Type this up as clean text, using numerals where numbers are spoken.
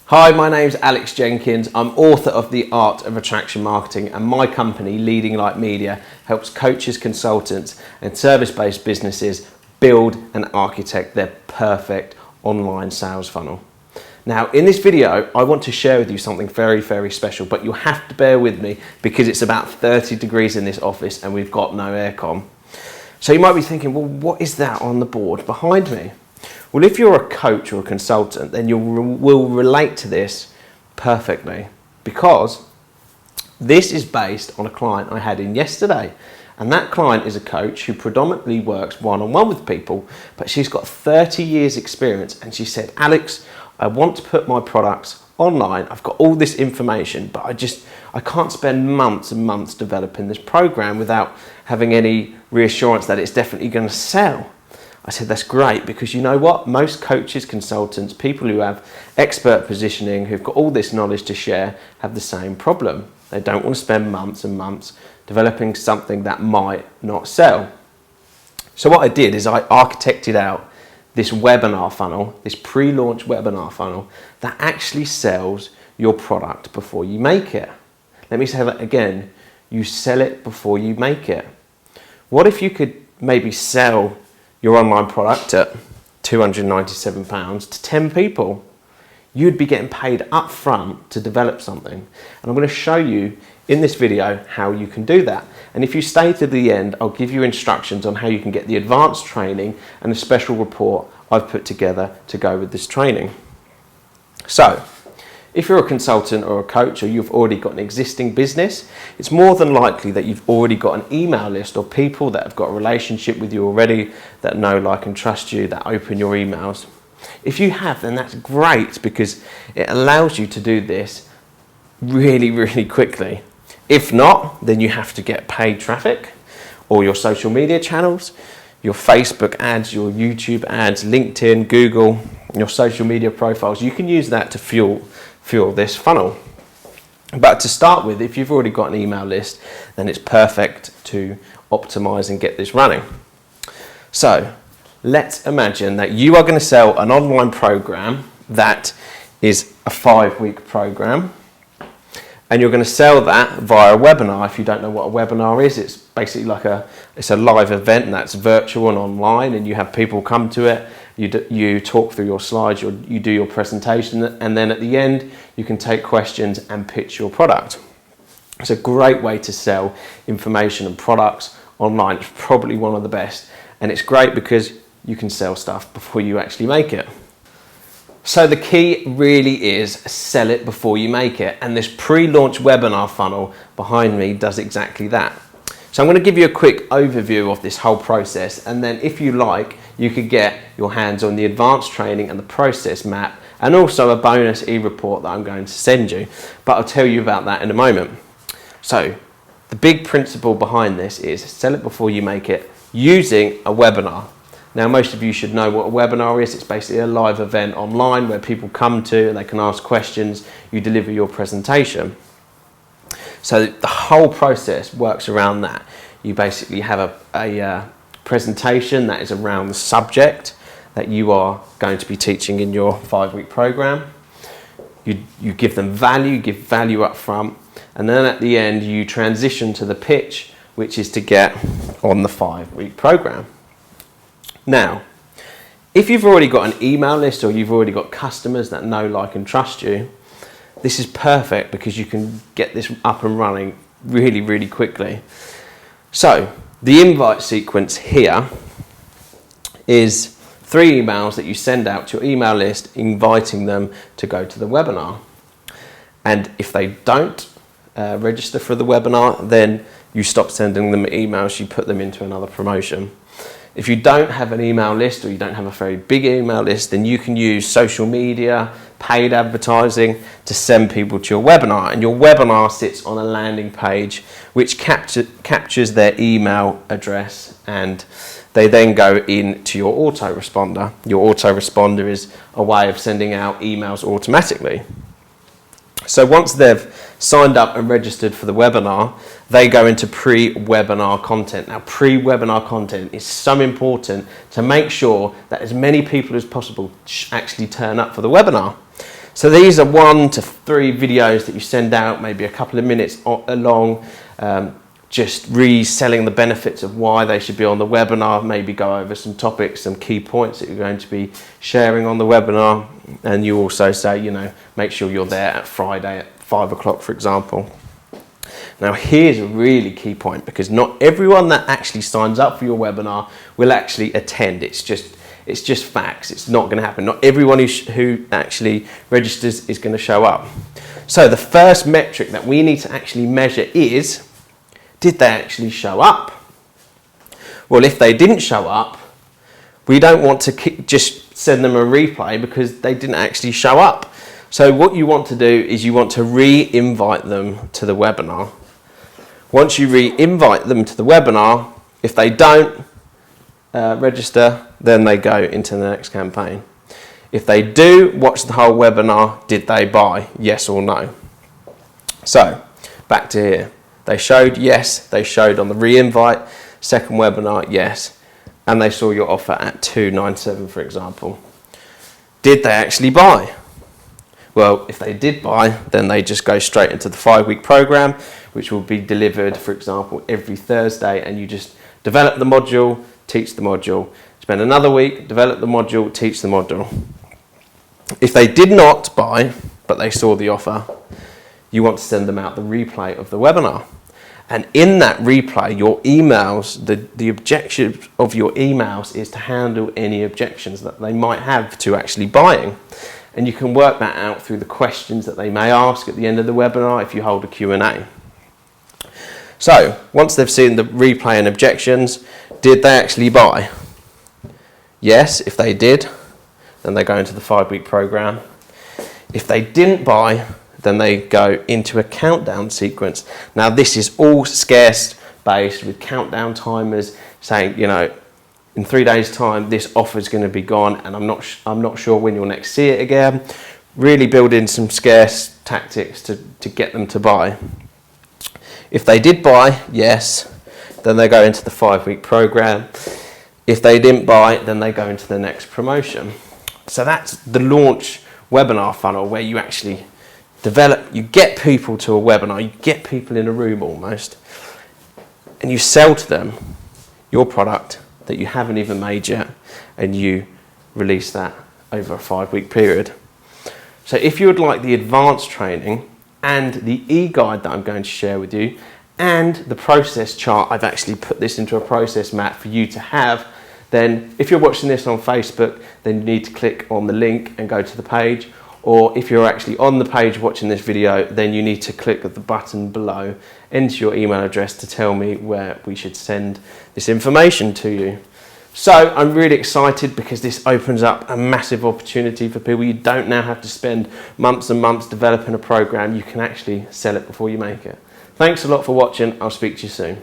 Hi, my name's Alex Jenkins. I'm author of The Art of Attraction Marketing, and my company, Leading Light Media, helps coaches, consultants and service-based businesses build and architect their perfect online sales funnel. Now, in this video, I want to share with you something very, very special, but you'll have to bear with me because it's about 30 degrees in this office and we've got no aircon. So you might be thinking, well, what is that on the board behind me? Well, if you're a coach or a consultant, then you will relate to this perfectly, because this is based on a client I had in yesterday. And that client is a coach who predominantly works one-on-one with people, but she's got 30 years experience. And she said, Alex, I want to put my products online. I've got all this information, but I can't spend months and months developing this program without having any reassurance that it's definitely going to sell. I said, that's great, because you know what? Most coaches, consultants, people who have expert positioning, who've got all this knowledge to share, have the same problem. They don't want to spend months and months developing something that might not sell. So what I did is I architected out this webinar funnel, this pre-launch webinar funnel that actually sells your product before you make it. Let me say that again. You sell it before you make it. What if you could maybe sell your online product at £297 to 10 people? You'd be getting paid up front to develop something. And I'm going to show you in this video how you can do that. And if you stay to the end, I'll give you instructions on how you can get the advanced training and a special report I've put together to go with this training. So, if you're a consultant or a coach, or you've already got an existing business, it's more than likely that you've already got an email list of people that have got a relationship with you already, that know, like and trust you, that open your emails. If you have, then that's great, because it allows you to do this really, really quickly. If not, then you have to get paid traffic, or your social media channels, your Facebook ads, your YouTube ads, LinkedIn, Google, your social media profiles. You can use that to fuel this funnel. But to start with, if you've already got an email list, then it's perfect to optimize and get this running. So let's imagine that you are going to sell an online program that is a 5-week program, and you're going to sell that via a webinar. If you don't know what a webinar is, it's basically it's a live event that's virtual and online, and you have people come to it. You talk through your slides, you do your presentation, and then at the end you can take questions and pitch your product. It's a great way to sell information and products online. It's probably one of the best, and it's great because you can sell stuff before you actually make it. So the key really is sell it before you make it, and this pre-launch webinar funnel behind me does exactly that. So I'm going to give you a quick overview of this whole process, and then if you like, you could get your hands on the advanced training and the process map, and also a bonus e-report that I'm going to send you, but I'll tell you about that in a moment. So the big principle behind this is sell it before you make it using a webinar. Now, most of you should know what a webinar is. It's basically a live event online where people come to and they can ask questions, you deliver your presentation. So the whole process works around that. You basically have a presentation that is around the subject that you are going to be teaching in your 5-week program. You give them value, give value up front, and then at the end you transition to the pitch, which is to get on the 5-week program. Now, if you've already got an email list, or you've already got customers that know, like and trust you, this is perfect because you can get this up and running really, really quickly. So the invite sequence here is 3 emails that you send out to your email list inviting them to go to the webinar. And if they don't register for the webinar, then you stop sending them emails, you put them into another promotion. If you don't have an email list, or you don't have a very big email list, then you can use social media, paid advertising to send people to your webinar. And your webinar sits on a landing page which captures their email address, and they then go into your autoresponder. Your autoresponder is a way of sending out emails automatically. So once they've signed up and registered for the webinar, they go into pre-webinar content. Now, pre-webinar content is so important to make sure that as many people as possible actually turn up for the webinar. So these are 1 to 3 videos that you send out, maybe a couple of minutes long, just reselling the benefits of why they should be on the webinar, maybe go over some topics, some key points that you're going to be sharing on the webinar. And you also say, you know, make sure you're there at Friday at 5 o'clock, for example. Now here's a really key point, because not everyone that actually signs up for your webinar will actually attend. It's just facts. It's not going to happen. Not everyone who actually registers is going to show up. So the first metric that we need to actually measure is, did they actually show up? Well, if they didn't show up, we don't want to just send them a replay because they didn't actually show up. So what you want to do is you want to re-invite them to the webinar. Once you re-invite them to the webinar, if they don't register, then they go into the next campaign. If they do watch the whole webinar, did they buy? Yes or no? So back to here. They showed yes, they showed on the re-invite, second webinar, yes, and they saw your offer at $297, for example. Did they actually buy? Well, if they did buy, then they just go straight into the 5-week program, which will be delivered, for example, every Thursday, and you just develop the module, teach the module, spend another week, develop the module, teach the module. If they did not buy, but they saw the offer, you want to send them out the replay of the webinar. And in that replay, your emails, the objective of your emails is to handle any objections that they might have to actually buying. And you can work that out through the questions that they may ask at the end of the webinar if you hold a Q&A. So once they've seen the replay and objections, did they actually buy? Yes, if they did, then they go into the 5-week program. If they didn't buy, then they go into a countdown sequence. Now this is all scarce based with countdown timers saying, you know, in 3 days time this offer is going to be gone, and I'm not sure when you'll next see it again. Really build in some scarce tactics to get them to buy. If they did buy, yes, then they go into the 5-week program. If they didn't buy, then they go into the next promotion. So that's the launch webinar funnel, where you actually you get people to a webinar, you get people in a room almost, and you sell to them your product that you haven't even made yet, and you release that over a 5-week period. So if you would like the advanced training and the e-guide that I'm going to share with you, and the process chart, I've actually put this into a process map for you to have, then if you're watching this on Facebook, then you need to click on the link and go to the page. Or if you're actually on the page watching this video, then you need to click the button below, enter your email address to tell me where we should send this information to you. So I'm really excited because this opens up a massive opportunity for people. You don't now have to spend months and months developing a program. You can actually sell it before you make it. Thanks a lot for watching. I'll speak to you soon.